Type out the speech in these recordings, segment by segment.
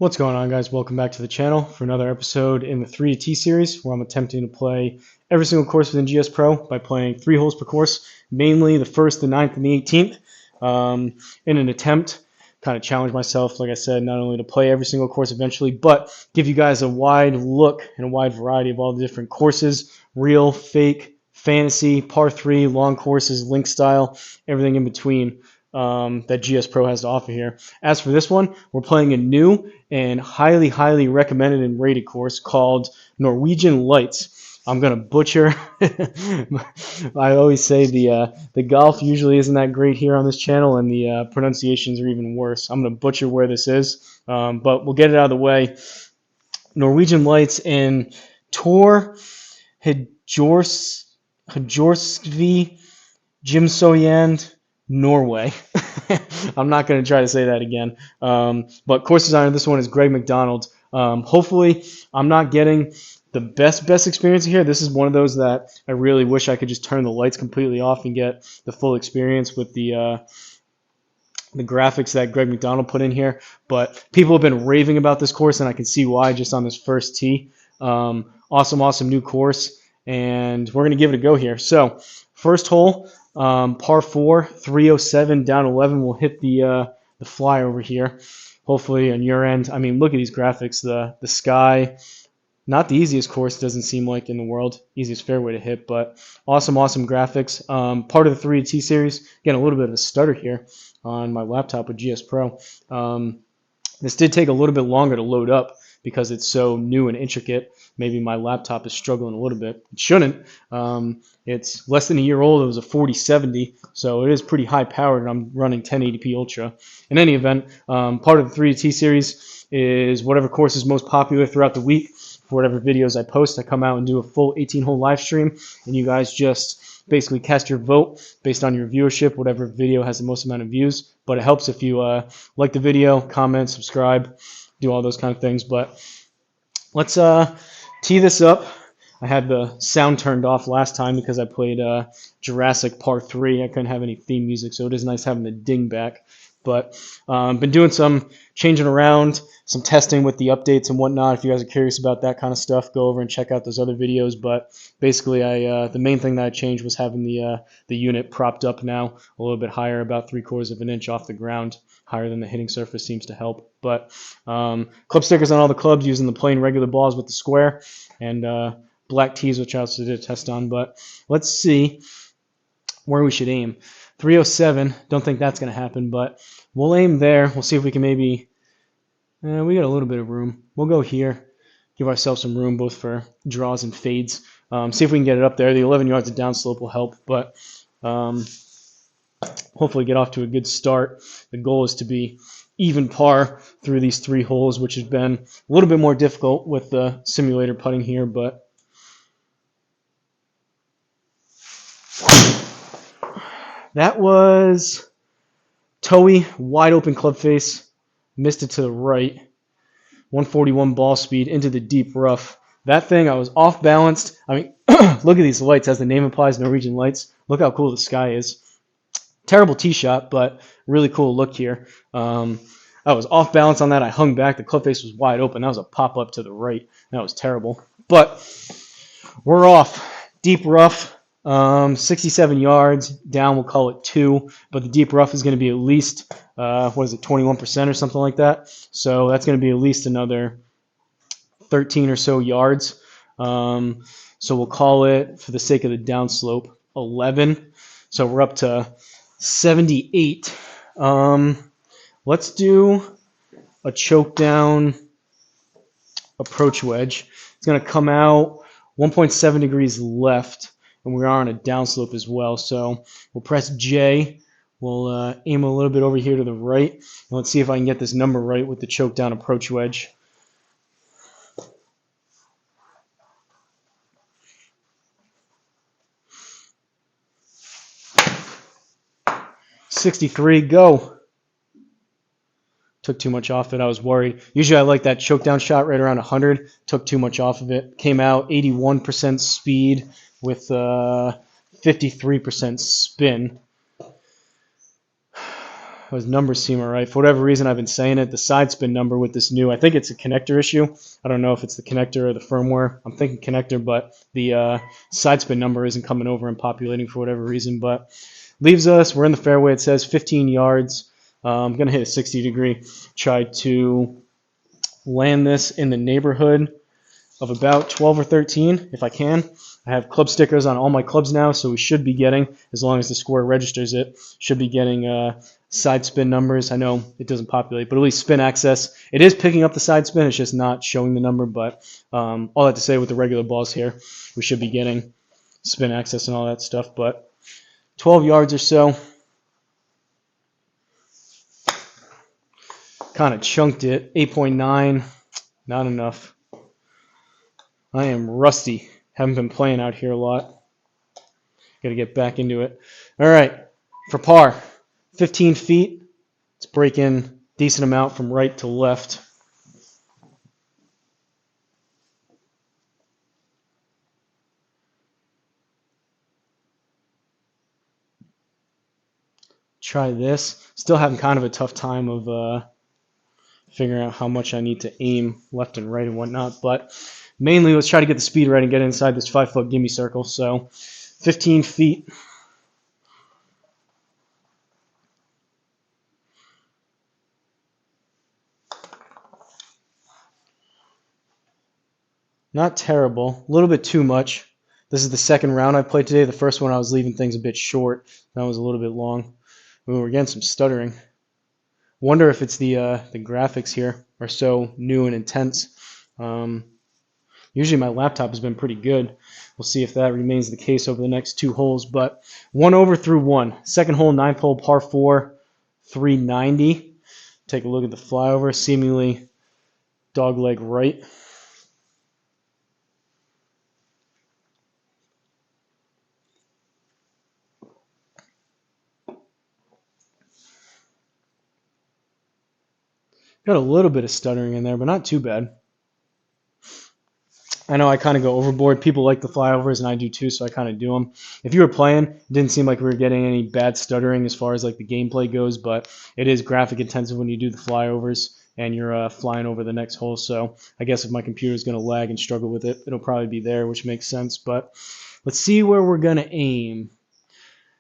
What's going on, guys? Welcome back to the channel for another episode in the 3T series where I'm attempting to play every single course within GSPro by playing 3 holes per course, mainly the 1st, the 9th, and the 18th, in an attempt kind of challenge myself, like I said, not only to play every single course eventually, but give you guys a wide look and a wide variety of all the different courses, real, fake, fantasy, par 3, long courses, link style, everything in between. That GSPro has to offer here. As for this one, we're playing a new and highly recommended and rated course called Norwegian Lights. I'm gonna butcher. I always say the golf usually isn't that great here on this channel, and the pronunciations are even worse. I'm gonna butcher where this is, but we'll get it out of the way. Norwegian Lights in Tor Hjorstvei, Gimsoyaand, Norway. I'm not going to try to say that again. But course designer, this one is Greg McDonald. Hopefully, I'm not getting the best experience here. This is one of those that I really wish I could just turn the lights completely off and get the full experience with the graphics that Greg McDonald put in here. But people have been raving about this course, and I can see why just on this first tee. Awesome new course, and we're going to give it a go here. So, first hole. Par 4, 307 down 11. We'll hit the fly over here. Hopefully on your end. I mean, look at these graphics. The sky, not the easiest course, doesn't seem like in the world. Easiest fairway to hit, but awesome graphics. Part of the 3T series. Again, a little bit of a stutter here on my laptop with GSPro. This did take a little bit longer to load up because it's so new and intricate. Maybe my laptop is struggling a little bit. It shouldn't. It's less than a year old. It was a 4070, so it is pretty high powered, and I'm running 1080p Ultra. In any event, part of the 3T series is whatever course is most popular throughout the week. For whatever videos I post, I come out and do a full 18-hole live stream, and you guys just basically cast your vote based on your viewership, whatever video has the most amount of views. But it helps if you like the video, comment, subscribe, do all those kind of things. But let's tee this up. I had the sound turned off last time because I played Jurassic Par 3. I couldn't have any theme music, so it is nice having the ding back. But been doing some changing around, some testing with the updates and whatnot. If you guys are curious about that kind of stuff, go over and check out those other videos. But basically, the main thing that I changed was having the unit propped up now a little bit higher, about 3/4 of an inch off the ground. Higher than the hitting surface seems to help. But club stickers on all the clubs using the plain regular balls with the square, and black tees, which I also did a test on. But let's see where we should aim. 307, don't think that's going to happen, but we'll aim there. We'll see if we can maybe, we got a little bit of room. We'll go here, give ourselves some room both for draws and fades. See if we can get it up there. The 11 yards of downslope will help, but hopefully get off to a good start. The goal is to be even par through these 3 holes, which has been a little bit more difficult with the simulator putting here, but that was toey, wide open club face, missed it to the right, 141 ball speed into the deep rough. That thing, I was off balanced. I mean, look at these lights, as the name implies, Norwegian Lights. Look how cool the sky is. Terrible tee shot, but really cool look here. I was off balance on that. I hung back. The club face was wide open. That was a pop up to the right. That was terrible. But we're off. Deep rough. 67 yards down, we'll call it 2, but the deep rough is going to be at least 21% or something like that, so that's going to be at least another 13 or so yards. So we'll call it, for the sake of the downslope, 11. So we're up to 78. Let's do a choke down approach wedge. It's going to come out 1.7 degrees left, and we are on a downslope as well. So we'll press J. We'll aim a little bit over here to the right. And let's see if I can get this number right with the choke down approach wedge. .63, go. Took too much off it. I was worried. Usually I like that choke down shot right around 100. Took too much off of it. Came out 81% speed with 53% spin. Those numbers seem all right. For whatever reason, I've been saying it. The side spin number with this new, I think it's a connector issue. I don't know if it's the connector or the firmware. I'm thinking connector, but the side spin number isn't coming over and populating for whatever reason. But leaves us, we're in the fairway. It says 15 yards. I'm going to hit a 60 degree. Try to land this in the neighborhood of about 12 or 13 if I can. I have club stickers on all my clubs now, so we should be getting, as long as the square registers it, should be getting side spin numbers. I know it doesn't populate, but at least spin access. It is picking up the side spin, it's just not showing the number, but all that to say with the regular balls here, we should be getting spin access and all that stuff, but 12 yards or so. Kind of chunked it, 8.9, not enough. I am rusty. Haven't been playing out here a lot. Got to get back into it. All right, for par, 15 feet. Let's break in decent amount from right to left. Try this. Still having kind of a tough time of figuring out how much I need to aim left and right and whatnot, but mainly let's try to get the speed right and get inside this 5-foot gimme circle. So 15 feet. Not terrible. A little bit too much. This is the second round I played today. The first one I was leaving things a bit short. That was a little bit long. Ooh, we're getting some stuttering. Wonder if it's the graphics here are so new and intense. Usually my laptop has been pretty good. We'll see if that remains the case over the next two holes. But 1 over through 1. Second hole, 9th hole, par 4, 390. Take a look at the flyover. Seemingly dogleg right. Got a little bit of stuttering in there, but not too bad. I know I kind of go overboard. People like the flyovers, and I do too, so I kind of do them. If you were playing, it didn't seem like we were getting any bad stuttering as far as like the gameplay goes, but it is graphic intensive when you do the flyovers and you're flying over the next hole. So I guess if my computer is going to lag and struggle with it, it'll probably be there, which makes sense. But let's see where we're going to aim.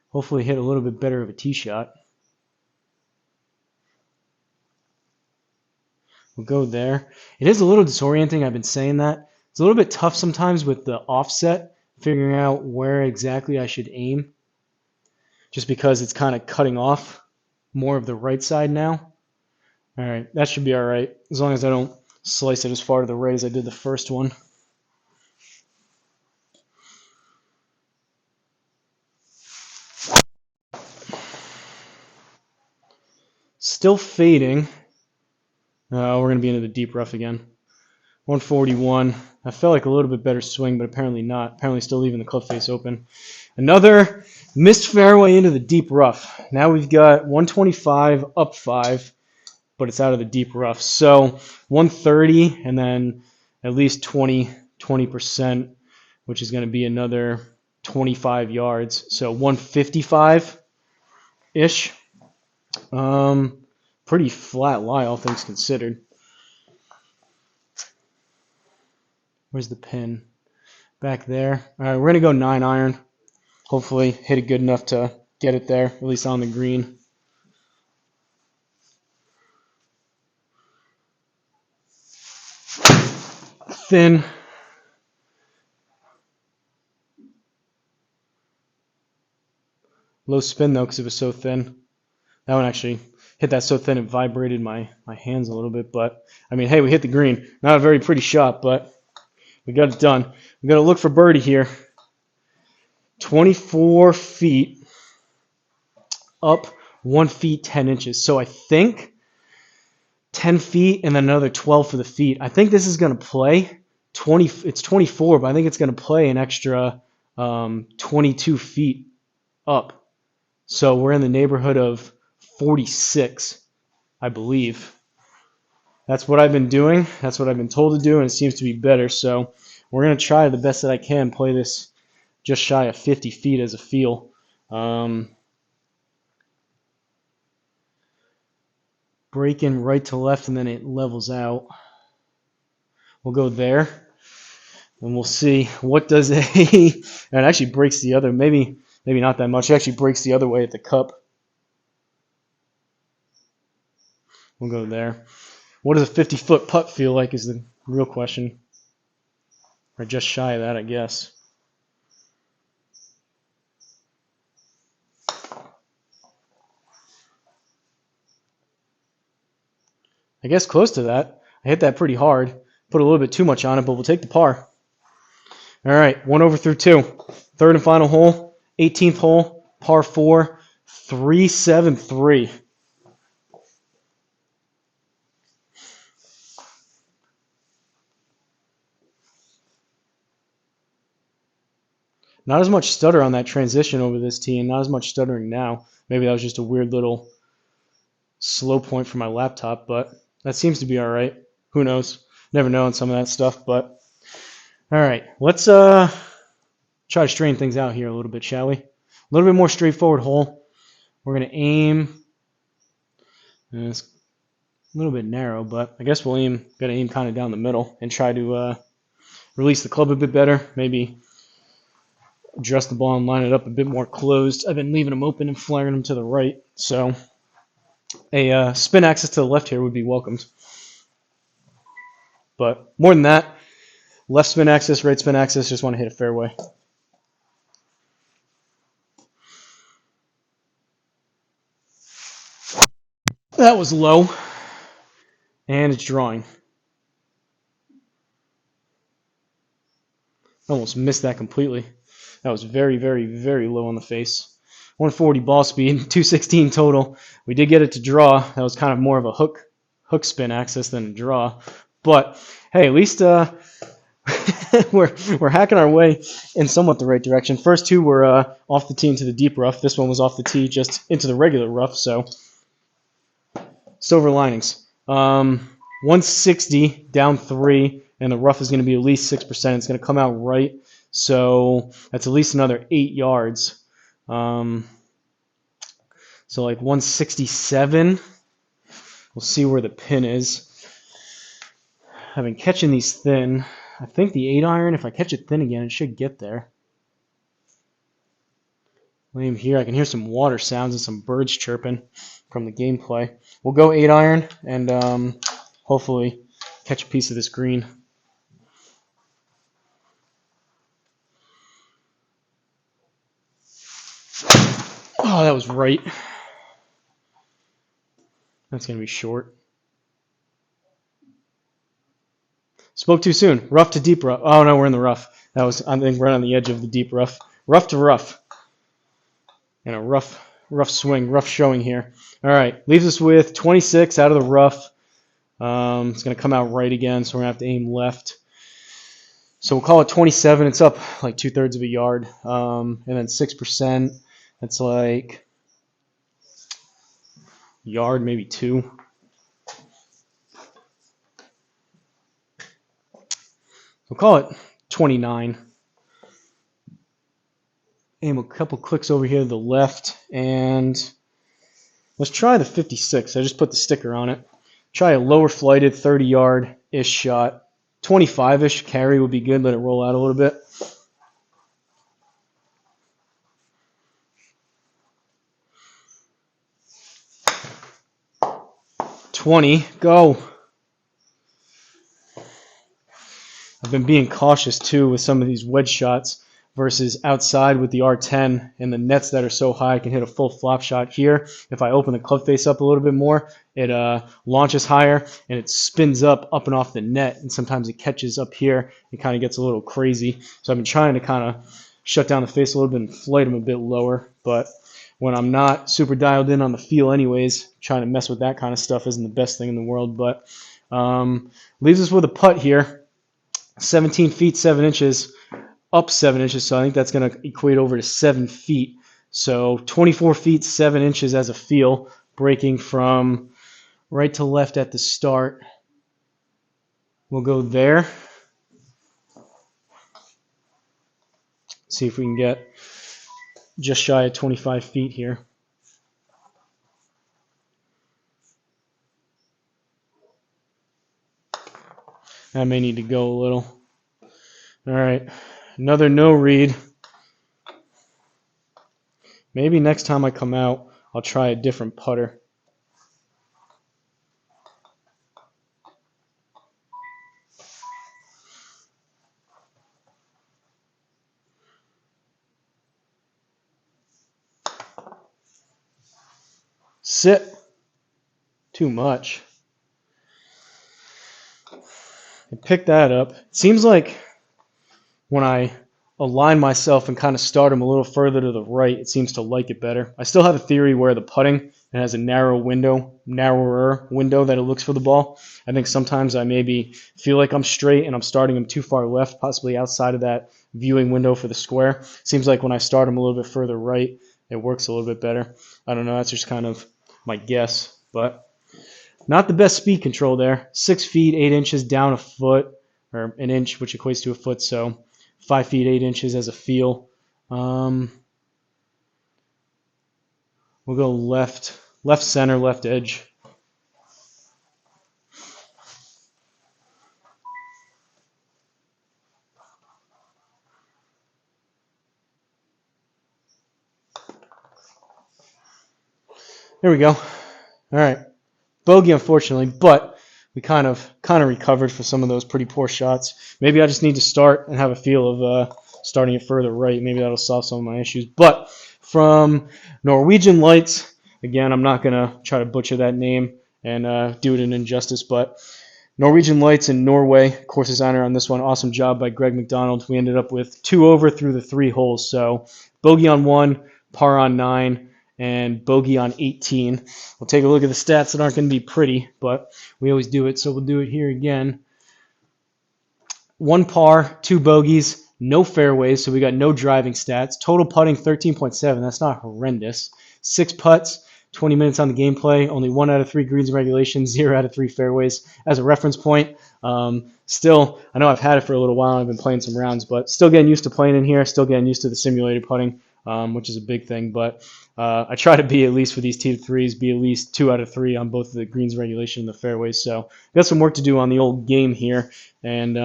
Hopefully hit a little bit better of a tee shot. We'll go there. It is a little disorienting. I've been saying that. It's a little bit tough sometimes with the offset, figuring out where exactly I should aim, just because it's kind of cutting off more of the right side now. All right, that should be all right, as long as I don't slice it as far to the right as I did the first one. Still fading. We're going to be into the deep rough again. 141. I felt like a little bit better swing, but apparently not. Apparently still leaving the club face open. Another missed fairway into the deep rough. Now we've got 125 up 5, but it's out of the deep rough. So 130 and then at least 20%, which is going to be another 25 yards. So 155-ish. Pretty flat lie, all things considered. Where's the pin? Back there. All right, we're going to go 9-iron. Hopefully hit it good enough to get it there, at least on the green. Thin. Low spin, though, because it was so thin. That one actually hit that so thin it vibrated my hands a little bit. But, I mean, hey, we hit the green. Not a very pretty shot, but we got it done. We got to look for birdie here. 24 feet up 1 feet 10 inches. So I think 10 feet and then another 12 for the feet. I think this is going to play 20. It's 24, but I think it's going to play an extra 22 feet up. So we're in the neighborhood of 46, I believe. That's what I've been doing. That's what I've been told to do, and it seems to be better. So we're going to try the best that I can, play this just shy of 50 feet as a feel. breaking right to left, and then it levels out. We'll go there, and we'll see what does a. And it actually breaks the other. Maybe not that much. It actually breaks the other way at the cup. We'll go there. What does a 50-foot putt feel like is the real question. Or just shy of that, I guess. I guess close to that. I hit that pretty hard. Put a little bit too much on it, but we'll take the par. All right, 1 over through 2. Third and final hole, 18th hole, par 4, 373. Not as much stutter on that transition over this tee, and not as much stuttering now. Maybe that was just a weird little slow point for my laptop, but that seems to be all right. Who knows? Never know on some of that stuff, but all right. Let's try to straighten things out here a little bit, shall we? A little bit more straightforward hole. We're going to aim. And it's a little bit narrow, but I guess we'll aim. Got to aim kind of down the middle and try to release the club a bit better. Maybe adjust the ball and line it up a bit more closed. I've been leaving them open and flaring them to the right, so a spin axis to the left here would be welcomed. But more than that, left spin axis, right spin axis, just want to hit a fairway. That was low, and it's drawing. Almost missed that completely. That was very, very, very low on the face. 140 ball speed, 216 total. We did get it to draw. That was kind of more of a hook spin axis than a draw. But hey, at least we're hacking our way in somewhat the right direction. First two were off the tee into the deep rough. This one was off the tee just into the regular rough. So silver linings. 160 down 3, and the rough is going to be at least 6%. It's going to come out right. So that's at least another 8 yards. So like 167. We'll see where the pin is. I've been catching these thin. I think the 8-iron, if I catch it thin again, it should get there. Aim here. I can hear some water sounds and some birds chirping from the gameplay. We'll go 8-iron and hopefully catch a piece of this green. Oh, that was right. That's going to be short. Spoke too soon. Rough to deep rough. Oh, no, we're in the rough. That was, I think, right on the edge of the deep rough. Rough to rough. And a rough swing, rough showing here. All right, leaves us with 26 out of the rough. It's going to come out right again, so we're going to have to aim left. So we'll call it 27. It's up like 2/3 of a yard. And then 6%, that's like yard, maybe 2. We'll call it 29. Aim a couple clicks over here to the left, and let's try the 56. I just put the sticker on it. Try a lower flighted 30-yard-ish shot. 25-ish carry would be good. Let it roll out a little bit. $20. Go. I've been being cautious, too, with some of these wedge shots versus outside with the R10 and the nets that are so high. I can hit a full flop shot here. If I open the club face up a little bit more, it launches higher and it spins up and off the net, and sometimes it catches up here. It kind of gets a little crazy. So I've been trying to kind of shut down the face a little bit and flight them a bit lower. But when I'm not super dialed in on the feel anyways, trying to mess with that kind of stuff isn't the best thing in the world. But leaves us with a putt here. 17 feet, 7 inches, up 7 inches, so I think that's going to equate over to 7 feet. So 24 feet, 7 inches as a feel, breaking from right to left at the start. We'll go there. See if we can get just shy of 25 feet here. That may need to go a little. All right, another no read. Maybe next time I come out, I'll try a different putter. Sit. Too much. I picked that up. It seems like when I align myself and kind of start them a little further to the right, it seems to like it better. I still have a theory where the putting it has a narrower window that it looks for the ball. I think sometimes I maybe feel like I'm straight and I'm starting them too far left, possibly outside of that viewing window for the square. Seems like when I start them a little bit further right, it works a little bit better. I don't know. That's just kind of my guess, but not the best speed control there. 6 feet 8 inches down a foot, or an inch, which equates to a foot. So 5 feet 8 inches as a feel. We'll go left center, left edge. There we go. All right. Bogey, unfortunately, but we kind of recovered for some of those pretty poor shots. Maybe I just need to start and have a feel of starting it further right. Maybe that'll solve some of my issues. But from Norwegian Lights, again, I'm not going to try to butcher that name and do it an injustice, but Norwegian Lights in Norway, course designer on this one. Awesome job by Greg McDonald. We ended up with 2 over through the 3 holes. So bogey on 1, par on 9, and bogey on 18. We'll take a look at the stats that aren't going to be pretty, but we always do it, so we'll do it here again. 1 par, 2 bogeys, no fairways, so we got no driving stats. Total putting 13.7. That's not horrendous. 6 putts, 20 minutes on the gameplay, only 1 out of 3 greens in regulation, 0 out of 3 fairways as a reference point. Still, I know I've had it for a little while. I've been playing some rounds, but still getting used to playing in here, still getting used to the simulated putting, which is a big thing. But I try to be, at least for these T3s, be at least 2 out of 3 on both the greens regulation and the fairways. So got some work to do on the old game here, and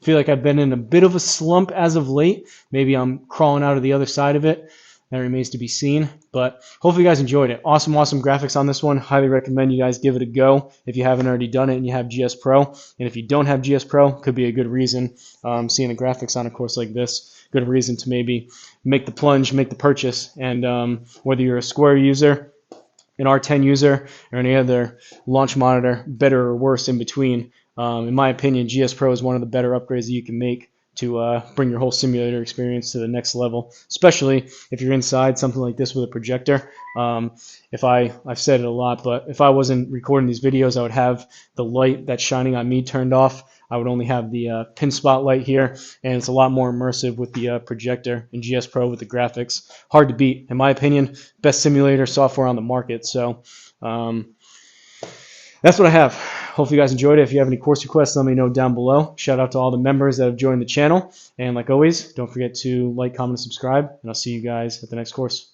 feel like I've been in a bit of a slump as of late. Maybe I'm crawling out of the other side of it. That remains to be seen, but hopefully you guys enjoyed it. Awesome graphics on this one. Highly recommend you guys give it a go if you haven't already done it and you have GSPro. And if you don't have GSPro, could be a good reason. Seeing the graphics on a course like this, good reason to maybe make the plunge, make the purchase. And whether you're a Square user, an R10 user, or any other launch monitor, better or worse in between, in my opinion, GSPro is one of the better upgrades that you can make to bring your whole simulator experience to the next level, especially if you're inside something like this with a projector. I've said it a lot, but if I wasn't recording these videos, I would have the light that's shining on me turned off. I would only have the pin spotlight here, and it's a lot more immersive with the projector and GSPro with the graphics. Hard to beat, in my opinion. Best simulator software on the market. So that's what I have. Hopefully you guys enjoyed it. If you have any course requests, let me know down below. Shout out to all the members that have joined the channel. And like always, don't forget to like, comment, and subscribe. And I'll see you guys at the next course.